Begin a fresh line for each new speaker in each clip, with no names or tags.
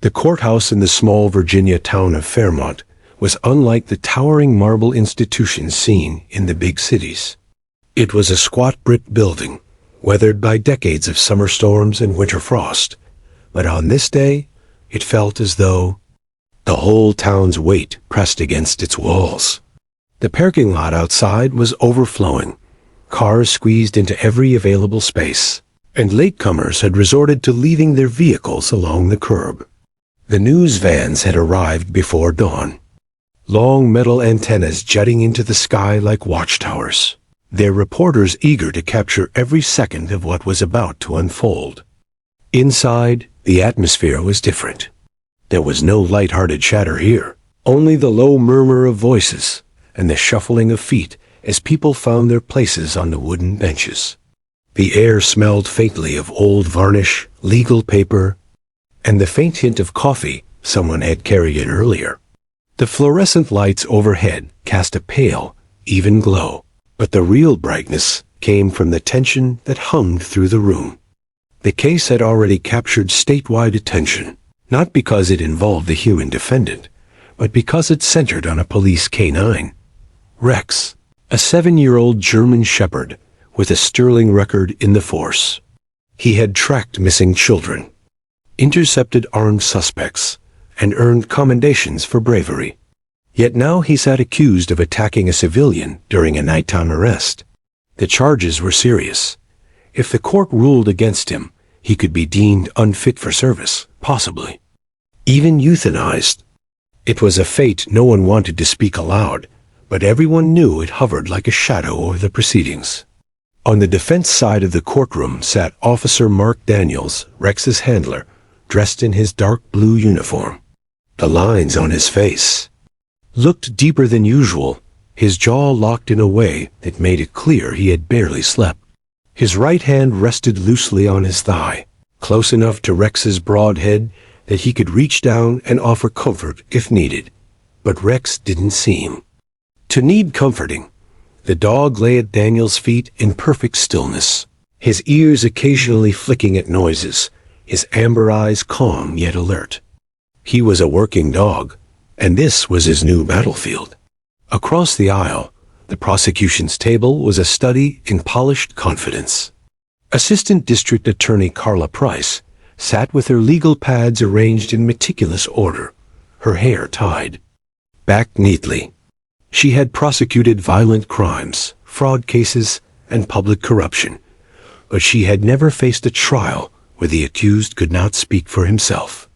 The courthouse in the small Virginia town of Fairmont was unlike the towering marble institutions seen in the big cities. It was a squat brick building, weathered by decades of summer storms and winter frost, but on this day, it felt as though the whole town's weight pressed against its walls. The parking lot outside was overflowing. Cars squeezed into every available space, and latecomers had resorted to leaving their vehicles along the curb. The news vans had arrived before dawn, long metal antennas jutting into the sky like watchtowers, their reporters eager to capture every second of what was about to unfold. Inside, the atmosphere was different. There was no light-hearted chatter here, only the low murmur of voices and the shuffling of feet as people found their places on the wooden benches. The air smelled faintly of old varnish, legal paper, and the faint hint of coffee someone had carried in earlier. The fluorescent lights overhead cast a pale, even glow, but the real brightness came from the tension that hummed through the room. The case had already captured statewide attention, not because it involved the human defendant, but because it centered on a police canine. Rex, a 7-year-old German shepherd with a sterling record in the force. He had tracked missing children, intercepted armed suspects, and earned commendations for bravery. Yet now he sat accused of attacking a civilian during a nighttime arrest. The charges were serious. If the court ruled against him, he could be deemed unfit for service, possibly even euthanized. It was a fate no one wanted to speak aloud, but everyone knew it hovered like a shadow over the proceedings. On the defense side of the courtroom sat Officer Mark Daniels, Rex's handler, dressed in his dark blue uniform. The lines on his face looked deeper than usual, his jaw locked in a way that made it clear he had barely slept. His right hand rested loosely on his thigh, close enough to Rex's broad head that he could reach down and offer comfort if needed. But Rex didn't seem to need comforting. The dog lay at Daniel's feet in perfect stillness, his ears occasionally flicking at noises, his amber eyes calm yet alert. He was a working dog, and this was his new battlefield. Across the aisle, the prosecution's table was a study in polished confidence. Assistant District Attorney Carla Price sat with her legal pads arranged in meticulous order, her hair tied back neatly. She had prosecuted violent crimes, fraud cases, and public corruption, but she had never faced a trial where the accused could not speak for himself.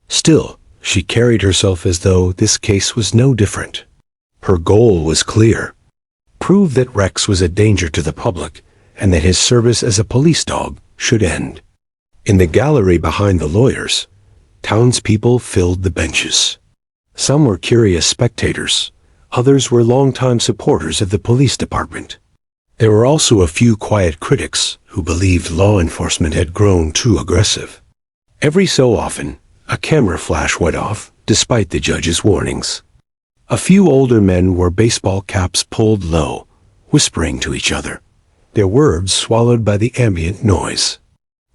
Still, she carried herself as though this case was no different. Her goal was clear: prove that Rex was a danger to the public and that his service as a police dog should end. In the gallery behind the lawyers, townspeople filled the benches. Some were curious spectators, others were longtime supporters of the police department. There were also a few quiet critics who believed law enforcement had grown too aggressive. Every so often, a camera flash went off, despite the judge's warnings. A few older men wore baseball caps pulled low, whispering to each other, their words swallowed by the ambient noise.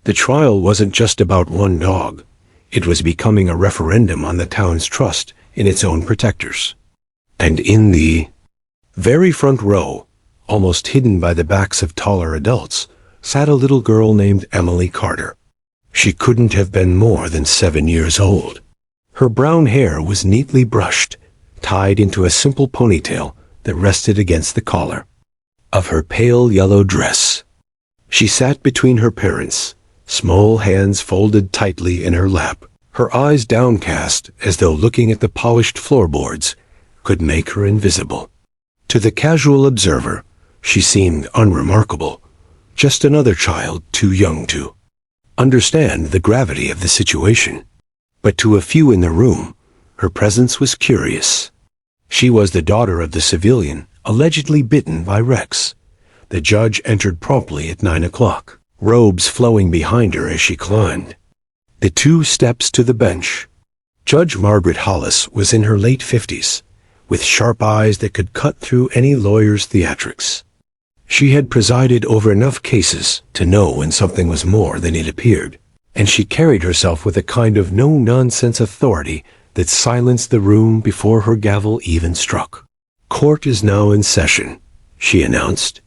The trial wasn't just about one dog. It was becoming a referendum on the town's trust in its own protectors. And in the very front row, almost hidden by the backs of taller adults, sat a little girl named Emily Carter. She couldn't have been more than 7 years old. Her brown hair was neatly brushed, tied into a simple ponytail that rested against the collar of her pale yellow dress. She sat between her parents, small hands folded tightly in her lap, her eyes downcast as though looking at the polished floorboards could make her invisible. To the casual observer, she seemed unremarkable, just another child too young to understand the gravity of the situation. But to a few in the room, her presence was curious. She was the daughter of the civilian allegedly bitten by Rex. The judge entered promptly at 9 o'clock, robes flowing behind her as she climbed the 2 steps to the bench. Judge Margaret Hollis was in her late 50s, with sharp eyes that could cut through any lawyer's theatrics. She had presided over enough cases to know when something was more than it appeared, and she carried herself with a kind of no-nonsense authority that silenced the room before her gavel even struck. "Court is now in session," she announced,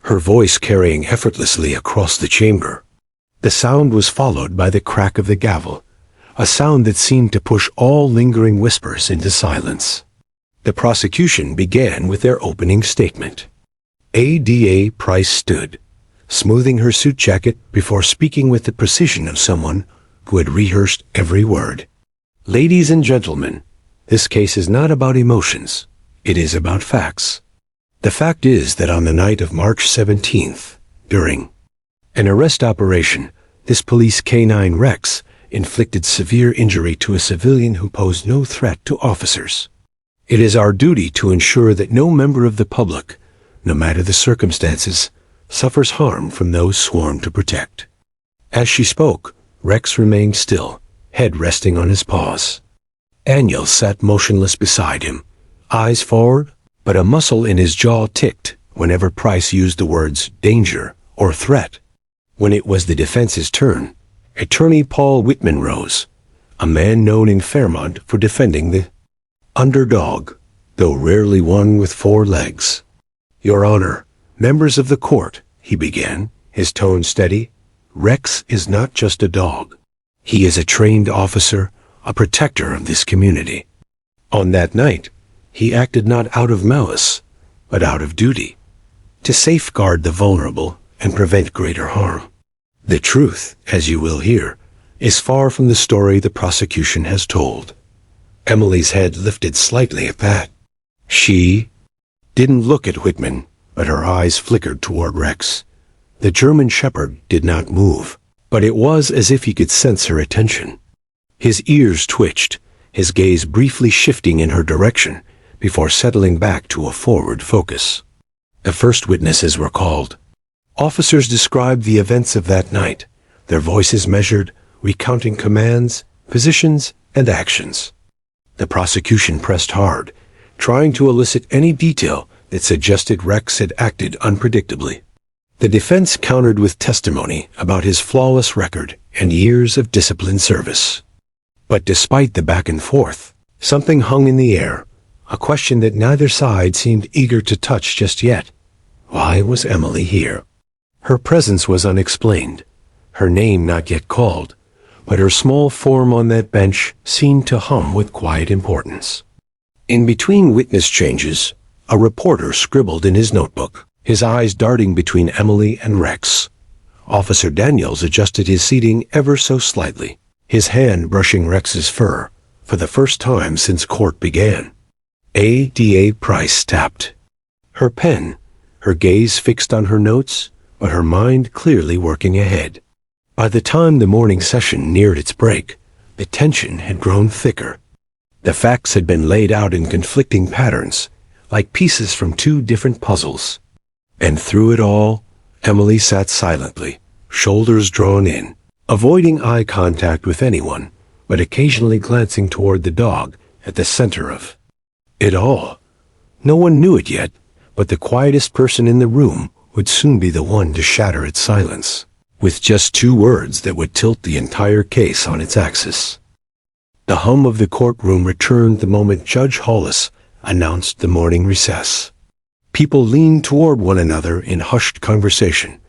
her voice carrying effortlessly across the chamber. The sound was followed by the crack of the gavel, a sound that seemed to push all lingering whispers into silence. The prosecution began with their opening statement. ADA Price stood, smoothing her suit jacket before speaking with the precision of someone who had rehearsed every word. "Ladies and gentlemen, this case is not about emotions. It is about facts. The fact is that on the night of March 17th, during an arrest operation, this police canine Rex inflicted severe injury to a civilian who posed no threat to officers. It is our duty to ensure that no member of the public, no matter the circumstances, suffers harm from those sworn to protect." As she spoke, Rex remained still, head resting on his paws. Daniel sat motionless beside him, eyes forward, but a muscle in his jaw ticked whenever Price used the words danger or threat. When it was the defense's turn, Attorney Paul Whitman rose, a man known in Fairmont for defending the underdog, though rarely one with four legs. "Your Honor, members of the court," he began, his tone steady, "Rex is not just a dog. He is a trained officer, a protector of this community. On that night, he acted not out of malice, but out of duty, to safeguard the vulnerable and prevent greater harm. The truth, as you will hear, is far from the story the prosecution has told." Emily's head lifted slightly at that. She didn't look at Whitman, but her eyes flickered toward Rex. The German Shepherd did not move, but it was as if he could sense her attention. His ears twitched, his gaze briefly shifting in her direction before settling back to a forward focus. The first witnesses were called. Officers described the events of that night, their voices measured, recounting commands, positions, and actions. The prosecution pressed hard, trying to elicit any detail that suggested Rex had acted unpredictably. The defense countered with testimony about his flawless record and years of disciplined service. But despite the back and forth, something hung in the air, a question that neither side seemed eager to touch just yet. Why was Emily here? Her presence was unexplained, her name not yet called, but her small form on that bench seemed to hum with quiet importance. In between witness changes, a reporter scribbled in his notebook, his eyes darting between Emily and Rex. Officer Daniels adjusted his seating ever so slightly, his hand brushing Rex's fur, for the first time since court began. ADA Price tapped. Her pen, her gaze fixed on her notes, but her mind clearly working ahead. By the time the morning session neared its break, the tension had grown thicker. The facts had been laid out in conflicting patterns, like pieces from two different puzzles. And through it all, Emily sat silently, shoulders drawn in, avoiding eye contact with anyone, but occasionally glancing toward the dog at the center of it all. No one knew it yet, but the quietest person in the room would soon be the one to shatter its silence, with just two words that would tilt the entire case on its axis. The hum of the courtroom returned the moment Judge Hollis announced the morning recess. People leaned toward one another in hushed conversation,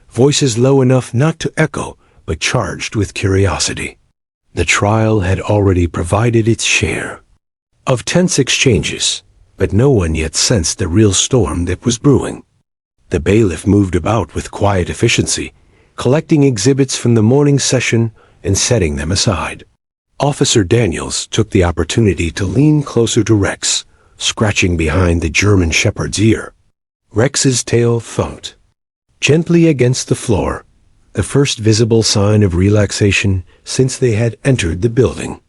voices low enough not to echo, but charged with curiosity. The trial had already provided its share of tense exchanges, but no one yet sensed the real storm that was brewing. The bailiff moved about with quiet efficiency, collecting exhibits from the morning session and setting them aside. Officer Daniels took the opportunity to lean closer to Rex, scratching behind the German Shepherd's ear. Rex's tail thumped gently against the floor, the first visible sign of relaxation since they had entered the building.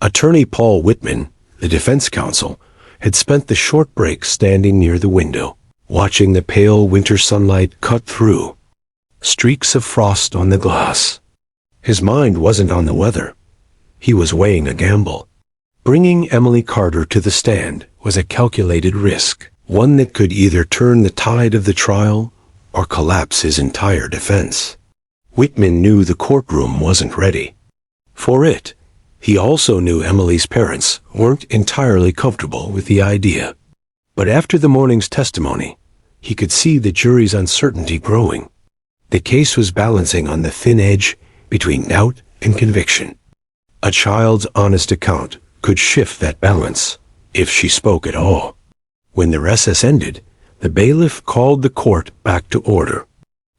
Attorney Paul Whitman, the defense counsel, had spent the short break standing near the window, watching the pale winter sunlight cut through streaks of frost on the glass. His mind wasn't on the weather. He was weighing a gamble. Bringing Emily Carter to the stand was a calculated risk, one that could either turn the tide of the trial or collapse his entire defense. Whitman knew the courtroom wasn't ready for it. He also knew Emily's parents weren't entirely comfortable with the idea. But after the morning's testimony, he could see the jury's uncertainty growing. The case was balancing on the thin edge between doubt and conviction. A child's honest account could shift that balance, if she spoke at all. When the recess ended, the bailiff called the court back to order.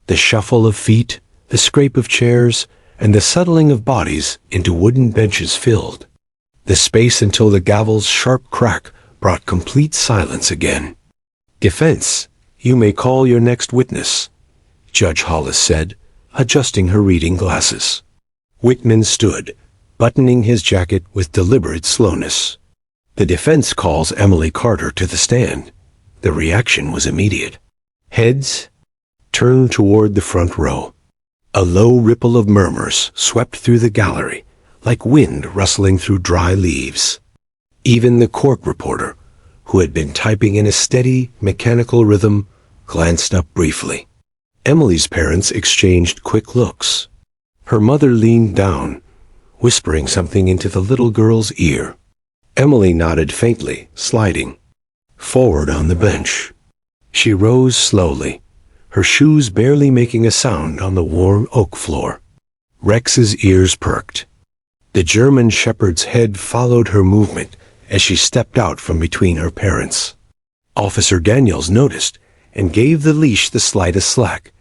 The shuffle of feet, the scrape of chairs, and the settling of bodies into wooden benches filled the space until the gavel's sharp crack brought complete silence again. "Defense, you may call your next witness," Judge Hollis said, adjusting her reading glasses. Whitman stood, buttoning his jacket with deliberate slowness. The defense calls Emily Carter to the stand. The reaction was immediate. Heads turned toward the front row. A low ripple of murmurs swept through the gallery, like wind rustling through dry leaves. Even the court reporter, who had been typing in a steady, mechanical rhythm, glanced up briefly. Emily's parents exchanged quick looks. Her mother leaned down, whispering something into the little girl's ear. Emily nodded faintly, sliding forward on the bench. She rose slowly, her shoes barely making a sound on the warm oak floor. Rex's ears perked. The German shepherd's head followed her movement as she stepped out from between her parents. Officer Daniels noticed and gave the leash the slightest slack,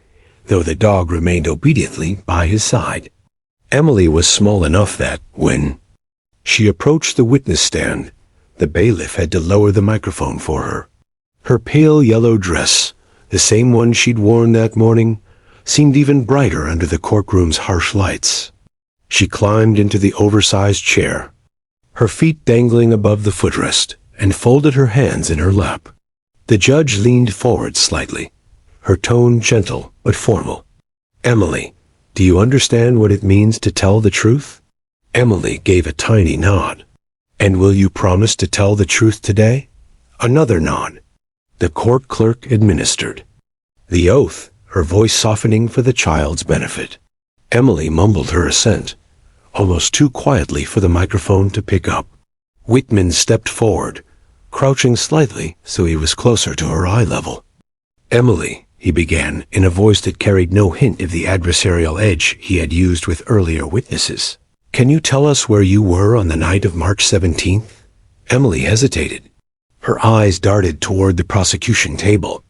though the dog remained obediently by his side. Emily was small enough that, when she approached the witness stand, the bailiff had to lower the microphone for her. Her pale yellow dress, the same one she'd worn that morning, seemed even brighter under the courtroom's harsh lights. She climbed into the oversized chair, her feet dangling above the footrest, and folded her hands in her lap. The judge leaned forward slightly, her tone gentle but formal. "Emily, do you understand what it means to tell the truth?" Emily gave a tiny nod. "And will you promise to tell the truth today?" Another nod. The court clerk administered the oath, her voice softening for the child's benefit. Emily mumbled her assent, almost too quietly for the microphone to pick up. Whitman stepped forward, crouching slightly so he was closer to her eye level. "Emily," he began, in a voice that carried no hint of the adversarial edge he had used with earlier witnesses, "can you tell us where you were on the night of March 17th? Emily hesitated. Her eyes darted toward the prosecution table,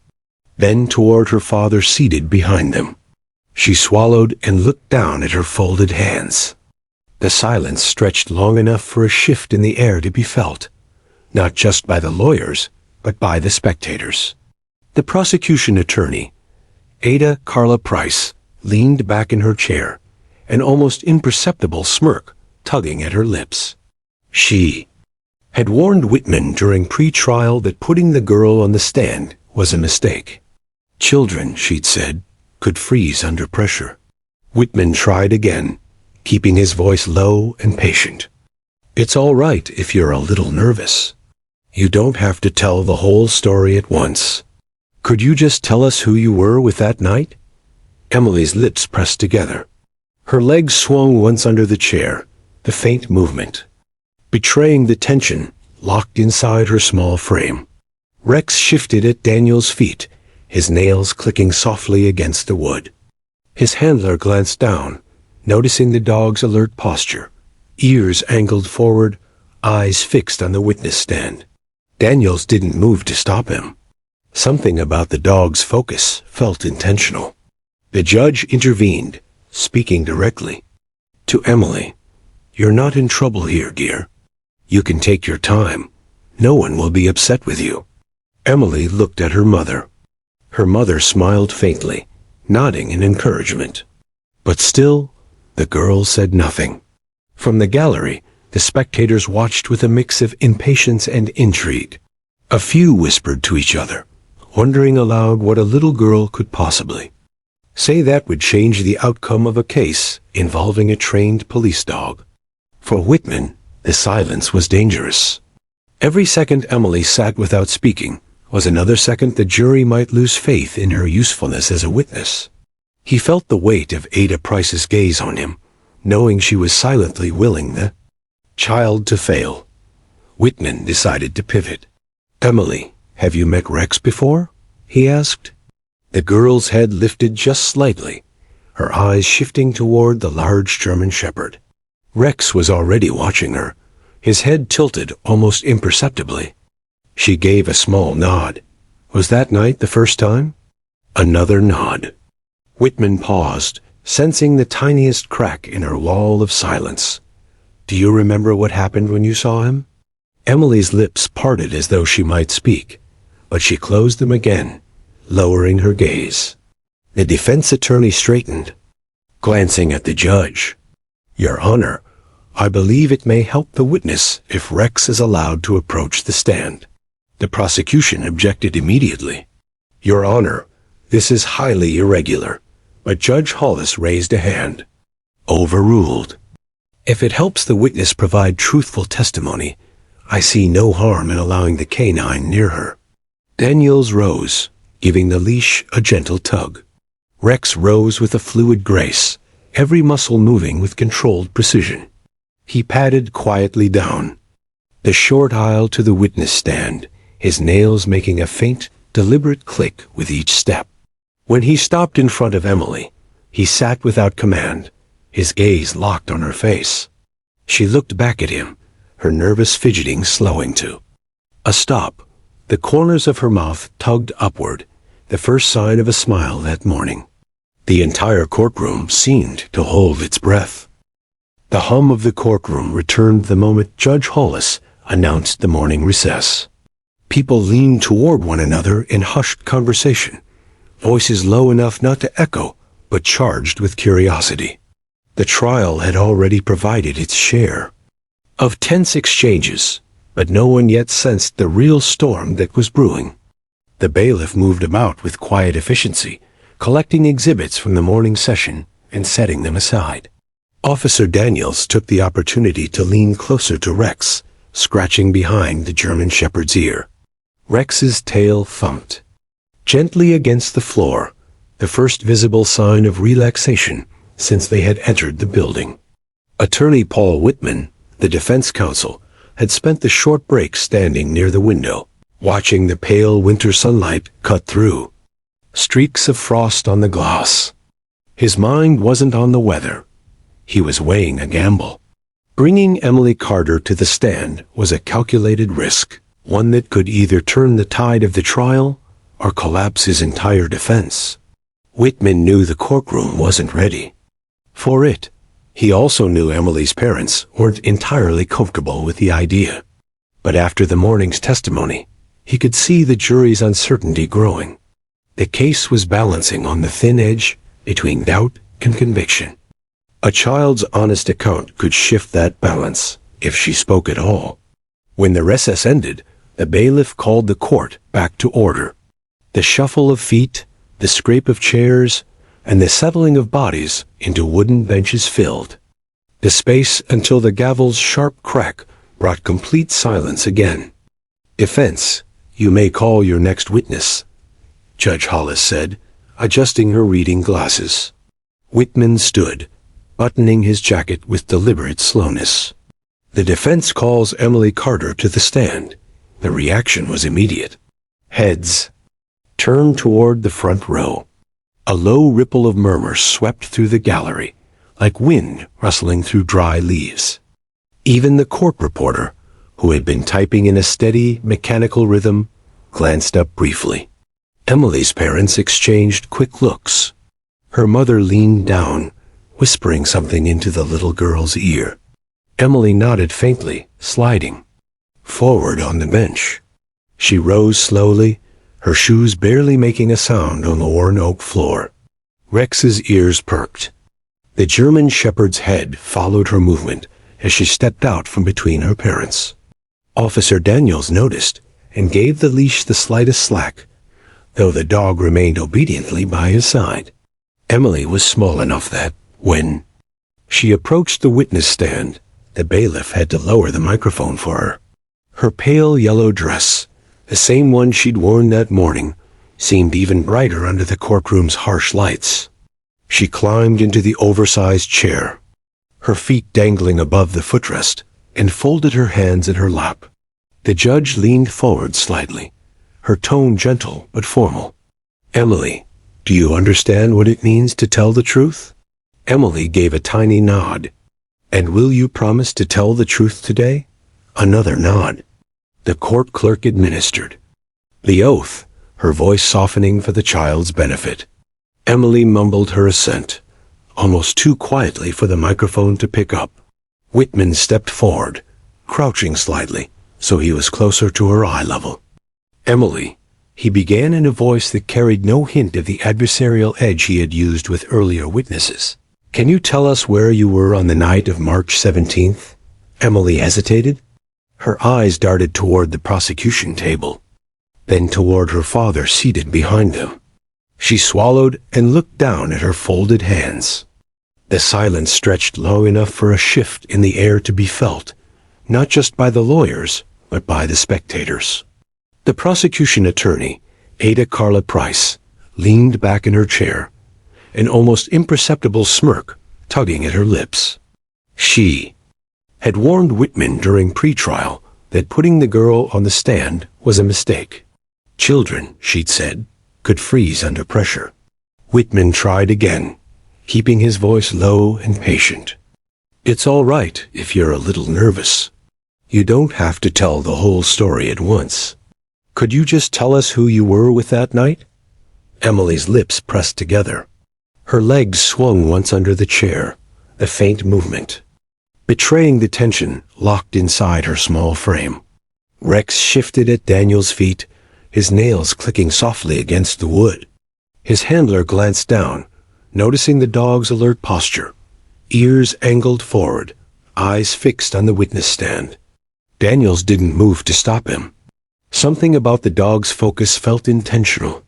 then toward her father seated behind them. She swallowed and looked down at her folded hands. The silence stretched long enough for a shift in the air to be felt, not just by the lawyers, but by the spectators. The prosecution attorney, Ada Carla Price, leaned back in her chair, an almost imperceptible smirk tugging at her lips. She had warned Whitman during pre-trial that putting the girl on the stand was a mistake. Children, she'd said, could freeze under pressure. Whitman tried again, keeping his voice low and patient. "It's all right if you're a little nervous. You don't have to tell the whole story at once. Could you just tell us who you were with that night?" Emily's lips pressed together. Her legs swung once under the chair, the faint movement betraying the tension locked inside her small frame. Rex shifted at Daniel's feet, his nails clicking softly against the wood. His handler glanced down, noticing the dog's alert posture, ears angled forward, eyes fixed on the witness stand. Daniels didn't move to stop him. Something about the dog's focus felt intentional. The judge intervened, speaking directly. "To Emily, you're not in trouble here, dear. You can take your time. No one will be upset with you." Emily looked at her mother. Her mother smiled faintly, nodding in encouragement. But still, the girl said nothing. From the gallery, the spectators watched with a mix of impatience and intrigue. A few whispered to each other, wondering aloud what a little girl could possibly say that would change the outcome of a case involving a trained police dog. For Whitman, the silence was dangerous. Every second Emily sat without speaking was another second the jury might lose faith in her usefulness as a witness. He felt the weight of Ada Price's gaze on him, knowing she was silently willing the child to fail. Whitman decided to pivot. "Emily, have you met Rex before?" he asked. The girl's head lifted just slightly, her eyes shifting toward the large German shepherd. Rex was already watching her, his head tilted almost imperceptibly. She gave a small nod. Was that night the first time? Another nod. Whitman paused, sensing the tiniest crack in her wall of silence. "Do you remember what happened when you saw him?" Emily's lips parted as though she might speak, but she closed them again, lowering her gaze. The defense attorney straightened, glancing at the judge. "Your Honor, I believe it may help the witness if Rex is allowed to approach the stand." The prosecution objected immediately. "Your Honor, this is highly irregular," but Judge Hollis raised a hand. Overruled. "If it helps the witness provide truthful testimony, I see no harm in allowing the canine near her." Daniels rose, giving the leash a gentle tug. Rex rose with a fluid grace, every muscle moving with controlled precision. He padded quietly down the short aisle to the witness stand, his nails making a faint, deliberate click with each step. When he stopped in front of Emily, he sat without command, his gaze locked on her face. She looked back at him, her nervous fidgeting slowing to a stop. The corners of her mouth tugged upward, the first sign of a smile that morning. The entire courtroom seemed to hold its breath. The hum of the courtroom returned the moment Judge Hollis announced the morning recess. People leaned toward one another in hushed conversation, voices low enough not to echo, but charged with curiosity. The trial had already provided its share of tense exchanges, but no one yet sensed the real storm that was brewing. The bailiff moved about with quiet efficiency, collecting exhibits from the morning session and setting them aside. Officer Daniels took the opportunity to lean closer to Rex, scratching behind the German shepherd's ear. Rex's tail thumped gently against the floor, the first visible sign of relaxation since they had entered the building. Attorney Paul Whitman, the defense counsel, had spent the short break standing near the window, watching the pale winter sunlight cut through streaks of frost on the glass. His mind wasn't on the weather. He was weighing a gamble. Bringing Emily Carter to the stand was a calculated risk, one that could either turn the tide of the trial or collapse his entire defense. Whitman knew the courtroom wasn't ready for it. He also knew Emily's parents weren't entirely comfortable with the idea. But after the morning's testimony, he could see the jury's uncertainty growing. The case was balancing on the thin edge between doubt and conviction. A child's honest account could shift that balance, if she spoke at all. When the recess ended, the bailiff called the court back to order. The shuffle of feet, the scrape of chairs, and the settling of bodies into wooden benches filled the space until the gavel's sharp crack brought complete silence again. "Defense, you may call your next witness," Judge Hollis said, adjusting her reading glasses. Whitman stood, buttoning his jacket with deliberate slowness. The defense calls Emily Carter to the stand. The reaction was immediate. Heads turned toward the front row. A low ripple of murmur swept through the gallery, like wind rustling through dry leaves. Even the court reporter, who had been typing in a steady, mechanical rhythm, glanced up briefly. Emily's parents exchanged quick looks. Her mother leaned down, whispering something into the little girl's ear. Emily nodded faintly, sliding forward on the bench. She rose slowly, her shoes barely making a sound on the worn oak floor. Rex's ears perked. The German shepherd's head followed her movement as she stepped out from between her parents. Officer Daniels noticed and gave the leash the slightest slack, though the dog remained obediently by his side. Emily was small enough that, when she approached the witness stand, the bailiff had to lower the microphone for her. Her pale yellow dress, the same one she'd worn that morning, seemed even brighter under the courtroom's harsh lights. She climbed into the oversized chair, her feet dangling above the footrest, and folded her hands in her lap. The judge leaned forward slightly, her tone gentle but formal. "Emily, do you understand what it means to tell the truth?" Emily gave a tiny nod. "And will you promise to tell the truth today?" Another nod. The court clerk administered the oath, her voice softening for the child's benefit. Emily mumbled her assent, almost too quietly for the microphone to pick up. Whitman stepped forward, crouching slightly, so he was closer to her eye level. "Emily," he began in a voice that carried no hint of the adversarial edge he had used with earlier witnesses. "Can you tell us where you were on the night of March 17th? Emily hesitated. Her eyes darted toward the prosecution table, then toward her father seated behind them. She swallowed and looked down at her folded hands. The silence stretched long enough for a shift in the air to be felt, not just by the lawyers, but by the spectators. The prosecution attorney, Ada Carla Price, leaned back in her chair, an almost imperceptible smirk tugging at her lips. She had warned Whitman during pretrial that putting the girl on the stand was a mistake. Children, she'd said, could freeze under pressure. Whitman tried again, keeping his voice low and patient. "It's all right if you're a little nervous. You don't have to tell the whole story at once. Could you just tell us who you were with that night?" Emily's lips pressed together. Her legs swung once under the chair, a faint movement, betraying the tension locked inside her small frame. Rex shifted at Daniel's feet, his nails clicking softly against the wood. His handler glanced down, noticing the dog's alert posture, ears angled forward, eyes fixed on the witness stand. Daniels didn't move to stop him. Something about the dog's focus felt intentional.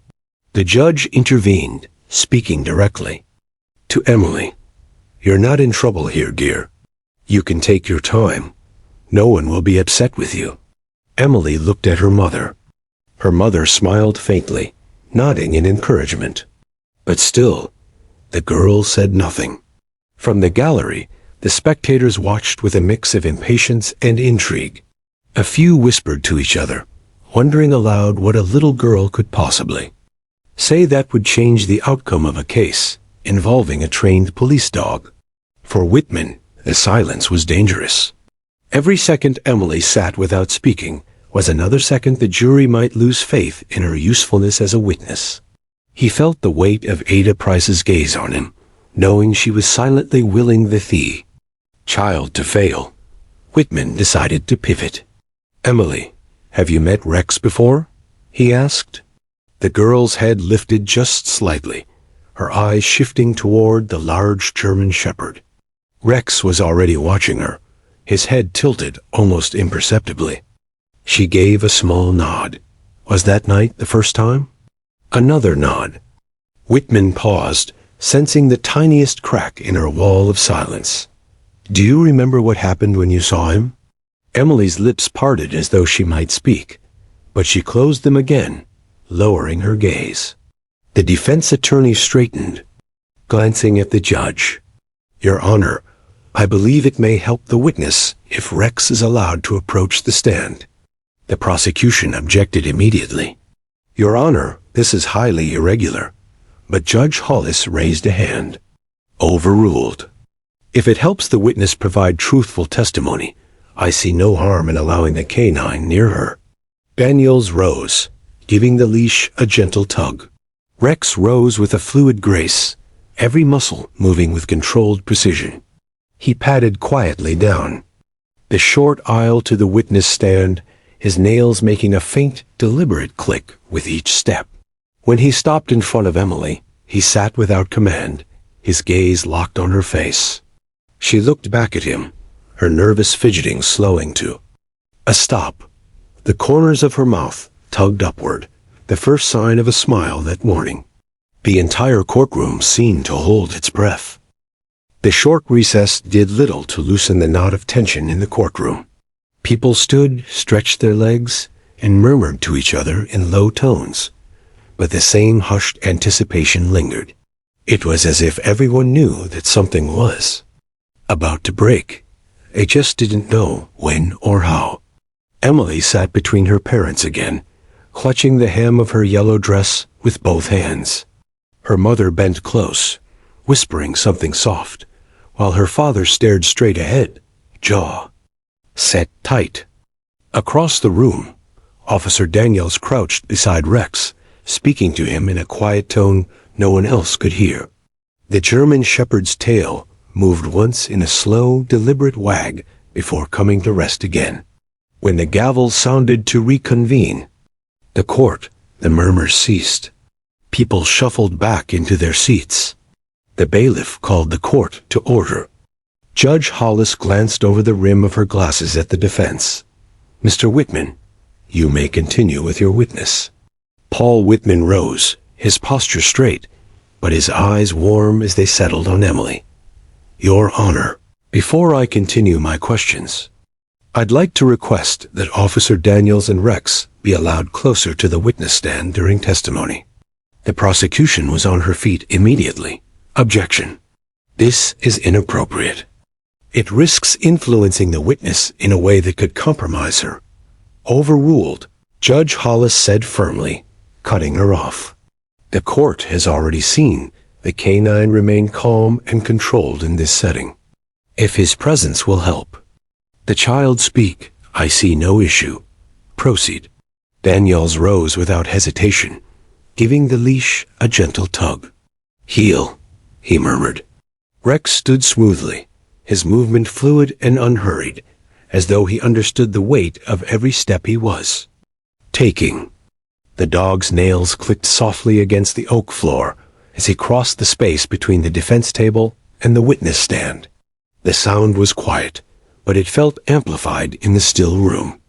The judge intervened, speaking directly. "To Emily, you're not in trouble here, dear. You can take your time. No one will be upset with you." Emily looked at her mother. Her mother smiled faintly, nodding in encouragement. But still, the girl said nothing. From the gallery, the spectators watched with a mix of impatience and intrigue. A few whispered to each other, wondering aloud what a little girl could possibly say that would change the outcome of a case involving a trained police dog. For Whitman, the silence was dangerous. Every second Emily sat without speaking was another second the jury might lose faith in her usefulness as a witness. He felt the weight of Ada Price's gaze on him, knowing she was silently willing the child to fail. Whitman decided to pivot. "Emily, have you met Rex before?" he asked. The girl's head lifted just slightly, her eyes shifting toward the large German shepherd. Rex was already watching her, his head tilted almost imperceptibly. She gave a small nod. Was that night the first time? Another nod. Whitman paused, sensing the tiniest crack in her wall of silence. "Do you remember what happened when you saw him?" Emily's lips parted as though she might speak, but she closed them again, lowering her gaze. The defense attorney straightened, glancing at the judge. "Your Honor, I believe it may help the witness if Rex is allowed to approach the stand." The prosecution objected immediately. "Your Honor, this is highly irregular." But Judge Hollis raised a hand. "Overruled. If it helps the witness provide truthful testimony, I see no harm in allowing the canine near her." Daniels rose, giving the leash a gentle tug. Rex rose with a fluid grace, every muscle moving with controlled precision. He padded quietly down the short aisle to the witness stand, his nails making a faint, deliberate click with each step. When he stopped in front of Emily, he sat without command, his gaze locked on her face. She looked back at him, her nervous fidgeting slowing to a stop. The corners of her mouth tugged upward, the first sign of a smile that morning. The entire courtroom seemed to hold its breath. The short recess did little to loosen the knot of tension in the courtroom. People stood, stretched their legs, and murmured to each other in low tones, but the same hushed anticipation lingered. It was as if everyone knew that something was about to break. They just didn't know when or how. Emily sat between her parents again, clutching the hem of her yellow dress with both hands. Her mother bent close, whispering something soft, while her father stared straight ahead, jaw set tight. Across the room, Officer Daniels crouched beside Rex, speaking to him in a quiet tone no one else could hear. The German shepherd's tail moved once in a slow, deliberate wag before coming to rest again. When the gavel sounded to reconvene the court, the murmurs ceased. People shuffled back into their seats. The bailiff called the court to order. Judge Hollis glanced over the rim of her glasses at the defense. "Mr. Whitman, you may continue with your witness." Paul Whitman rose, his posture straight, but his eyes warm as they settled on Emily. "Your Honor, before I continue my questions, I'd like to request that Officer Daniels and Rex be allowed closer to the witness stand during testimony." The prosecution was on her feet immediately. "Objection. This is inappropriate. It risks influencing the witness in a way that could compromise her." "Overruled," Judge Hollis said firmly, cutting her off. "The court has already seen the canine remain calm and controlled in this setting. If his presence will help the child speak, I see no issue. Proceed." Daniels rose without hesitation, giving the leash a gentle tug. "Heel," he murmured. Rex stood smoothly, his movement fluid and unhurried, as though he understood the weight of every step he was taking. The dog's nails clicked softly against the oak floor as he crossed the space between the defense table and the witness stand. The sound was quiet, but it felt amplified in the still room.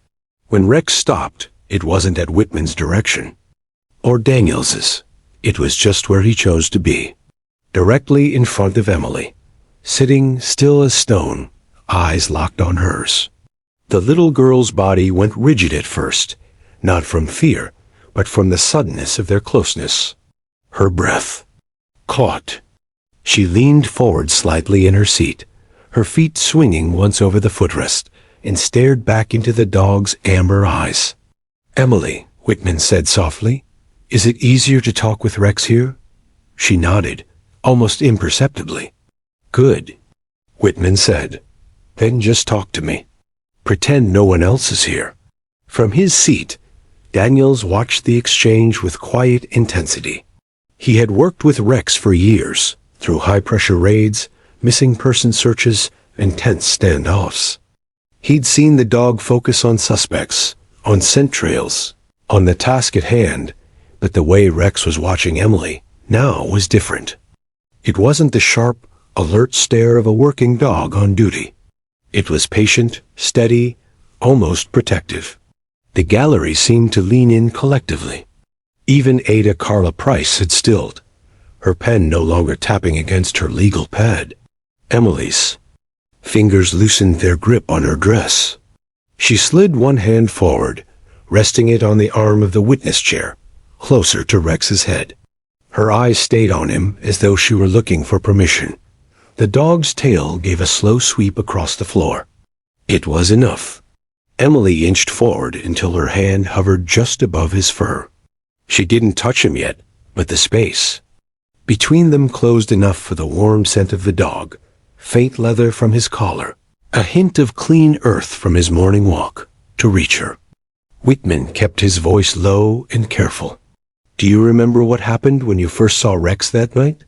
When Rex stopped, it wasn't at Whitman's direction, or Daniels's. It was just where he chose to be, directly in front of Emily, sitting still as stone, eyes locked on hers. The little girl's body went rigid at first, not from fear, but from the suddenness of their closeness. Her breath caught. She leaned forward slightly in her seat, her feet swinging once over the footrest, and stared back into the dog's amber eyes. "Emily," Whitman said softly, "is it easier to talk with Rex here?" She nodded, almost imperceptibly. "Good," Whitman said. "Then just talk to me. Pretend no one else is here." From his seat, Daniels watched the exchange with quiet intensity. He had worked with Rex for years, through high-pressure raids, missing person searches, and tense standoffs. He'd seen the dog focus on suspects, on scent trails, on the task at hand, but the way Rex was watching Emily now was different. It wasn't the sharp, alert stare of a working dog on duty. It was patient, steady, almost protective. The gallery seemed to lean in collectively. Even Ada Carla Price had stilled, her pen no longer tapping against her legal pad. Emily's fingers loosened their grip on her dress. She slid one hand forward, resting it on the arm of the witness chair, closer to Rex's head. Her eyes stayed on him as though she were looking for permission. The dog's tail gave a slow sweep across the floor. It was enough. Emily inched forward until her hand hovered just above his fur. She didn't touch him yet, but the space between them closed enough for the warm scent of the dog, faint leather from his collar, a hint of clean earth from his morning walk, to reach her. Whitman kept his voice low and careful. "Do you remember what happened when you first saw Rex that night?"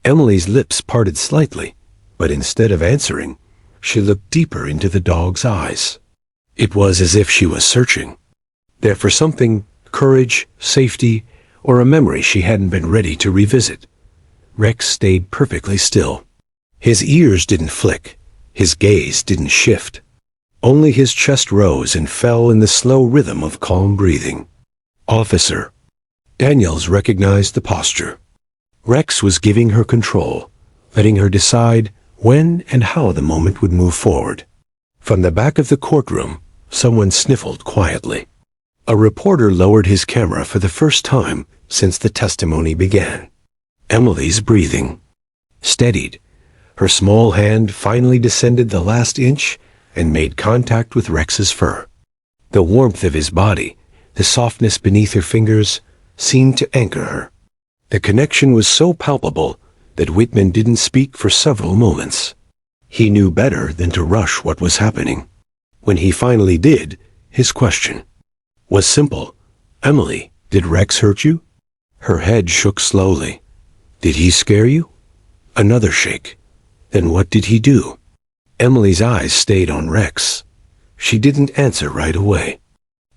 Emily's lips parted slightly, but instead of answering, she looked deeper into the dog's eyes. It was as if she was searching there for something, courage, safety, or a memory she hadn't been ready to revisit. Rex stayed perfectly still. His ears didn't flick, his gaze didn't shift. Only his chest rose and fell in the slow rhythm of calm breathing. "Officer." Daniels recognized the posture. Rex was giving her control, letting her decide when and how the moment would move forward. From the back of the courtroom, someone sniffled quietly. A reporter lowered his camera for the first time since the testimony began. Emily's breathing steadied. Her small hand finally descended the last inch and made contact with Rex's fur. The warmth of his body, the softness beneath her fingers, seemed to anchor her. The connection was so palpable that Whitman didn't speak for several moments. He knew better than to rush what was happening. When he finally did, his question was simple. "Emily, did Rex hurt you?" Her head shook slowly. "Did he scare you?" Another shake. "Then what did he do?" Emily's eyes stayed on Rex. She didn't answer right away.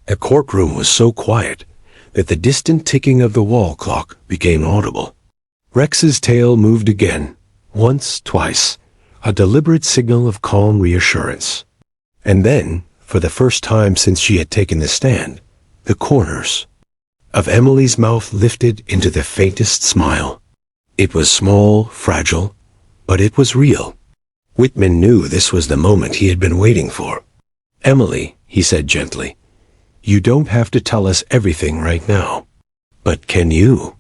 The courtroom was so quiet that the distant ticking of the wall clock became audible. Rex's tail moved again, once, twice, a deliberate signal of calm reassurance. And then, for the first time since she had taken the stand, the corners of Emily's mouth lifted into the faintest smile. It was small, fragile, but it was real. Whitman knew this was the moment he had been waiting for. "Emily," he said gently, "you don't have to tell us everything right now. But can you?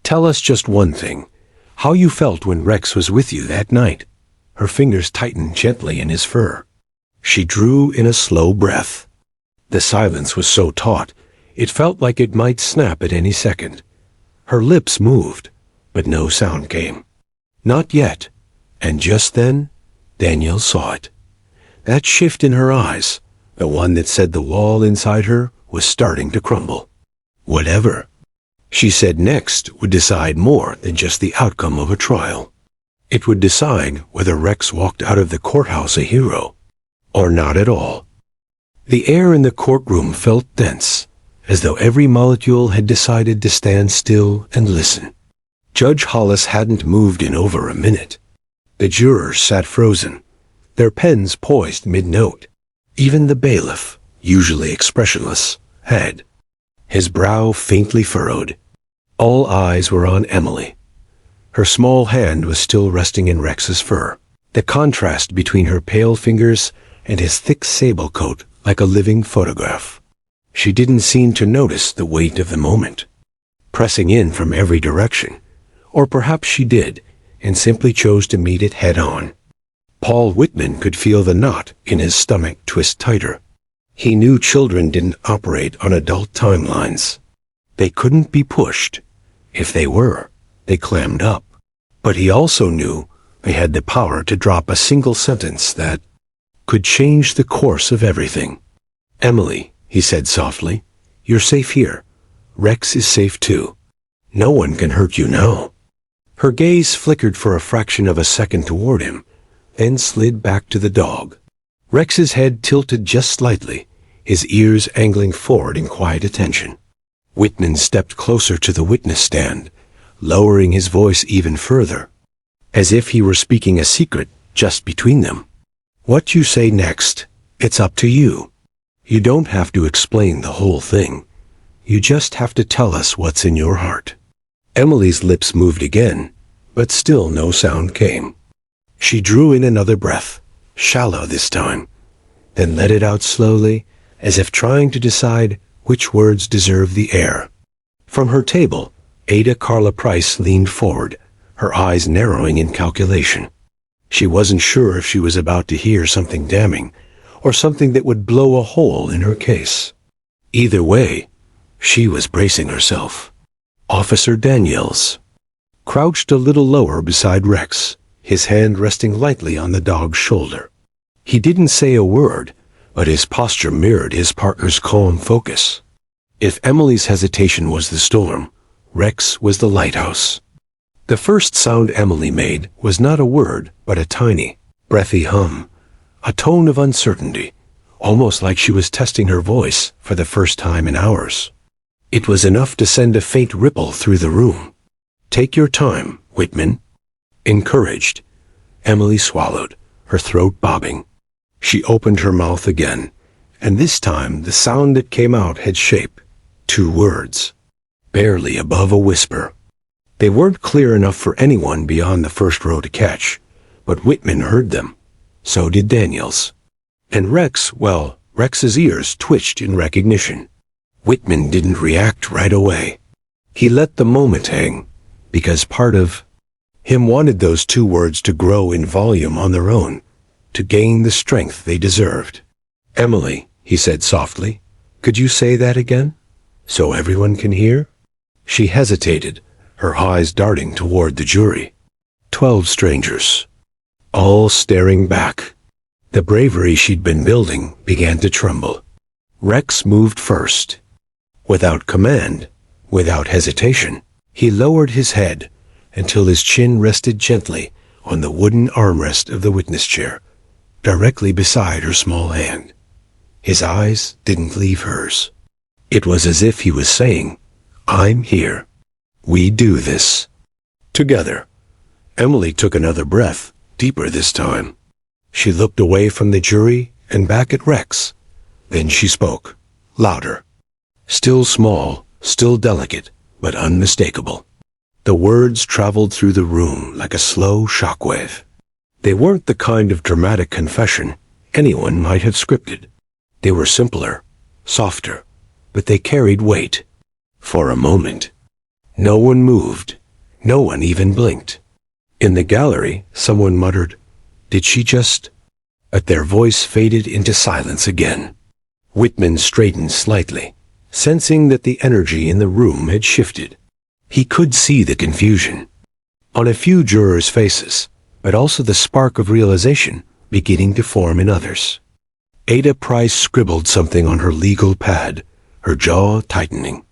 Tell us just one thing. How you felt when Rex was with you that night." Her fingers tightened gently in his fur. She drew in a slow breath. The silence was so taut, it felt like it might snap at any second. Her lips moved, but no sound came. Not yet. And just then, Danielle saw it. That shift in her eyes, the one that said the wall inside her was starting to crumble. Whatever she said next would decide more than just the outcome of a trial. It would decide whether Rex walked out of the courthouse a hero, or not at all. The air in the courtroom felt dense, as though every molecule had decided to stand still and listen. Judge Hollis hadn't moved in over a minute. The jurors sat frozen, their pens poised mid-note. Even the bailiff, usually expressionless, had his brow faintly furrowed. All eyes were on Emily. Her small hand was still resting in Rex's fur, the contrast between her pale fingers and his thick sable coat like a living photograph. She didn't seem to notice the weight of the moment, pressing in from every direction. Or perhaps she did, and simply chose to meet it head-on. Paul Whitman could feel the knot in his stomach twist tighter. He knew children didn't operate on adult timelines. They couldn't be pushed. If they were, they clammed up. But he also knew they had the power to drop a single sentence that could change the course of everything. "Emily," he said softly, "you're safe here. Rex is safe too. No one can hurt you now." Her gaze flickered for a fraction of a second toward him, then slid back to the dog. Rex's head tilted just slightly, his ears angling forward in quiet attention. Whitman stepped closer to the witness stand, lowering his voice even further, as if he were speaking a secret just between them. "What you say next, it's up to you. You don't have to explain the whole thing. You just have to tell us what's in your heart." Emily's lips moved again, but still no sound came. She drew in another breath, shallow this time, then let it out slowly, as if trying to decide which words deserved the air. From her table, Ada Carla Price leaned forward, her eyes narrowing in calculation. She wasn't sure if she was about to hear something damning, or something that would blow a hole in her case. Either way, she was bracing herself. Officer Daniels crouched a little lower beside Rex, his hand resting lightly on the dog's shoulder. He didn't say a word, but his posture mirrored his partner's calm focus. If Emily's hesitation was the storm, Rex was the lighthouse. The first sound Emily made was not a word, but a tiny, breathy hum, a tone of uncertainty, almost like she was testing her voice for the first time in hours. It was enough to send a faint ripple through the room. "Take your time, Whitman." Encouraged, Emily swallowed, her throat bobbing. She opened her mouth again, and this time the sound that came out had shape. 2 words, barely above a whisper. They weren't clear enough for anyone beyond the first row to catch, but Whitman heard them. So did Daniels. And Rex's ears twitched in recognition. Whitman didn't react right away. He let the moment hang, because part of him wanted those two words to grow in volume on their own, to gain the strength they deserved. "Emily," he said softly, "could you say that again, so everyone can hear?" She hesitated, her eyes darting toward the jury. 12 strangers, all staring back. The bravery she'd been building began to tremble. Rex moved first. Without command, without hesitation, he lowered his head until his chin rested gently on the wooden armrest of the witness chair, directly beside her small hand. His eyes didn't leave hers. It was as if he was saying, "I'm here. We do this together." Emily took another breath, deeper this time. She looked away from the jury and back at Rex. Then she spoke, louder. Still small, still delicate, but unmistakable. The words traveled through the room like a slow shockwave. They weren't the kind of dramatic confession anyone might have scripted. They were simpler, softer, but they carried weight. For a moment, no one moved. No one even blinked. In the gallery, someone muttered, "Did she just—" But their voice faded into silence again. Whitman straightened slightly, sensing that the energy in the room had shifted. He could see the confusion on a few jurors' faces, but also the spark of realization beginning to form in others. Ada Price scribbled something on her legal pad, her jaw tightening.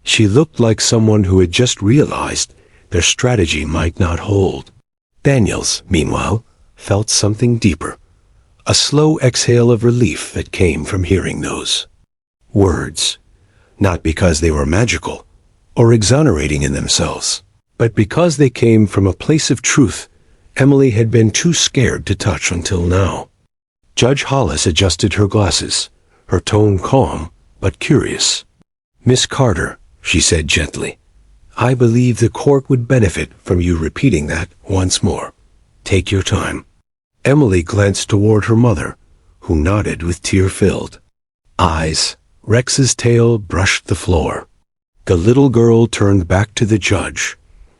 She looked like someone who had just realized their strategy might not hold. Daniels, meanwhile, felt something deeper, a slow exhale of relief that came from hearing those words, not because they were magical or exonerating in themselves, but because they came from a place of truth Emily had been too scared to touch until now. Judge Hollis adjusted her glasses, her tone calm but curious. "Miss Carter," she said gently, "I believe the court would benefit from you repeating that once more. Take your time." Emily glanced toward her mother, who nodded with tear-filled eyes. Rex's tail brushed the floor. The little girl turned back to the judge,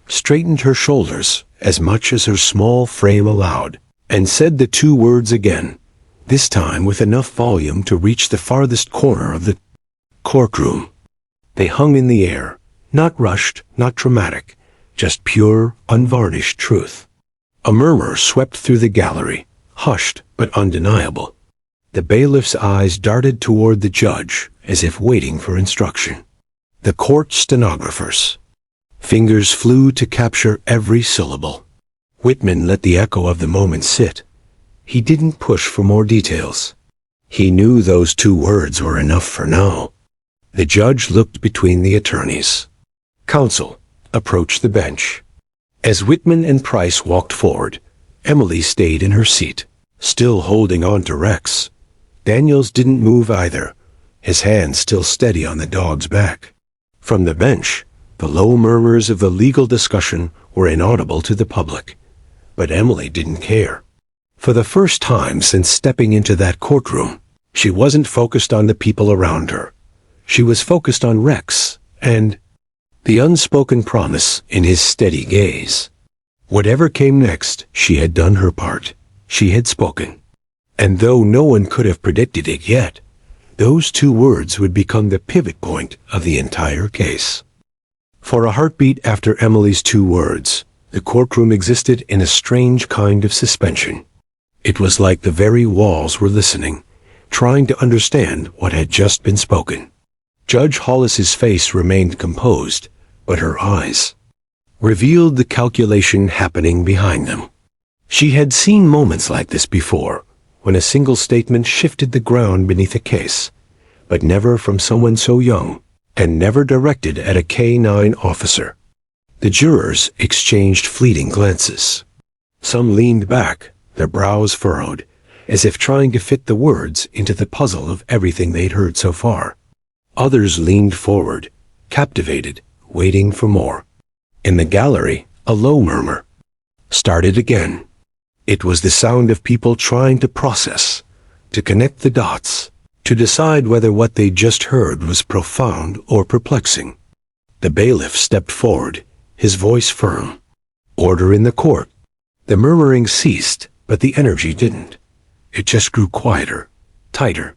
straightened her shoulders as much as her small frame allowed, and said the two words again, this time with enough volume to reach the farthest corner of the courtroom. They hung in the air, not rushed, not dramatic, just pure, unvarnished truth. A murmur swept through the gallery, hushed but undeniable. The bailiff's eyes darted toward the judge, as if waiting for instruction. The court stenographers. Fingers flew to capture every syllable. Whitman let the echo of the moment sit. He didn't push for more details. He knew those two words were enough for now. The judge looked between the attorneys. Counsel approached the bench. As Whitman and Price walked forward, Emily stayed in her seat, still holding on to Rex. Daniels didn't move either, his hand still steady on the dog's back. From the bench, the low murmurs of the legal discussion were inaudible to the public. But Emily didn't care. For the first time since stepping into that courtroom, she wasn't focused on the people around her. She was focused on Rex, and the unspoken promise in his steady gaze. Whatever came next, she had done her part. She had spoken. And though no one could have predicted it yet, those two words would become the pivot point of the entire case. For a heartbeat after Emily's two words, the courtroom existed in a strange kind of suspension. It was like the very walls were listening, trying to understand what had just been spoken. Judge Hollis's face remained composed, but her eyes revealed the calculation happening behind them. She had seen moments like this before, when a single statement shifted the ground beneath a case, but never from someone so young, and never directed at a K-9 officer. The jurors exchanged fleeting glances. Some leaned back, their brows furrowed, as if trying to fit the words into the puzzle of everything they'd heard so far. Others leaned forward, captivated, waiting for more. In the gallery, a low murmur started again. It was the sound of people trying to process, to connect the dots, to decide whether what they'd just heard was profound or perplexing. The bailiff stepped forward, his voice firm. "Order in the court." The murmuring ceased, but the energy didn't. It just grew quieter, tighter.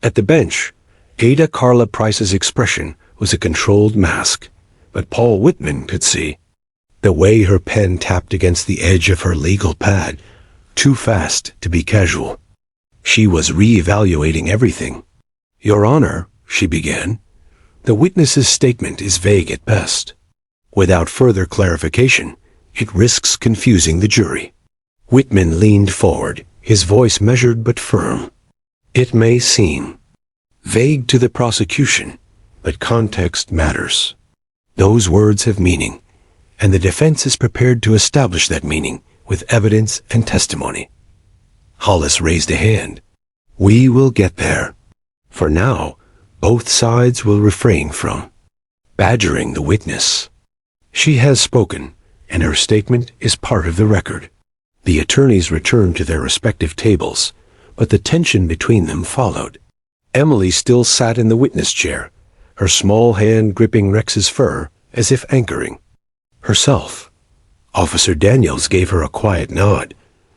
At the bench, Ada Carla Price's expression was a controlled mask, but Paul Whitman could see the way her pen tapped against the edge of her legal pad, too fast to be casual. She was re-evaluating everything. "Your Honor," she began, "the witness's statement is vague at best. Without further clarification, it risks confusing the jury." Whitman leaned forward, his voice measured but firm. "It may seem vague to the prosecution, but context matters. Those words have meaning, and the defense is prepared to establish that meaning with evidence and testimony." Hollis raised a hand. "We will get there. For now, both sides will refrain from badgering the witness. She has spoken, and her statement is part of the record." The attorneys returned to their respective tables, but the tension between them followed. Emily still sat in the witness chair, her small hand gripping Rex's fur as if anchoring herself. Officer Daniels gave her a quiet nod,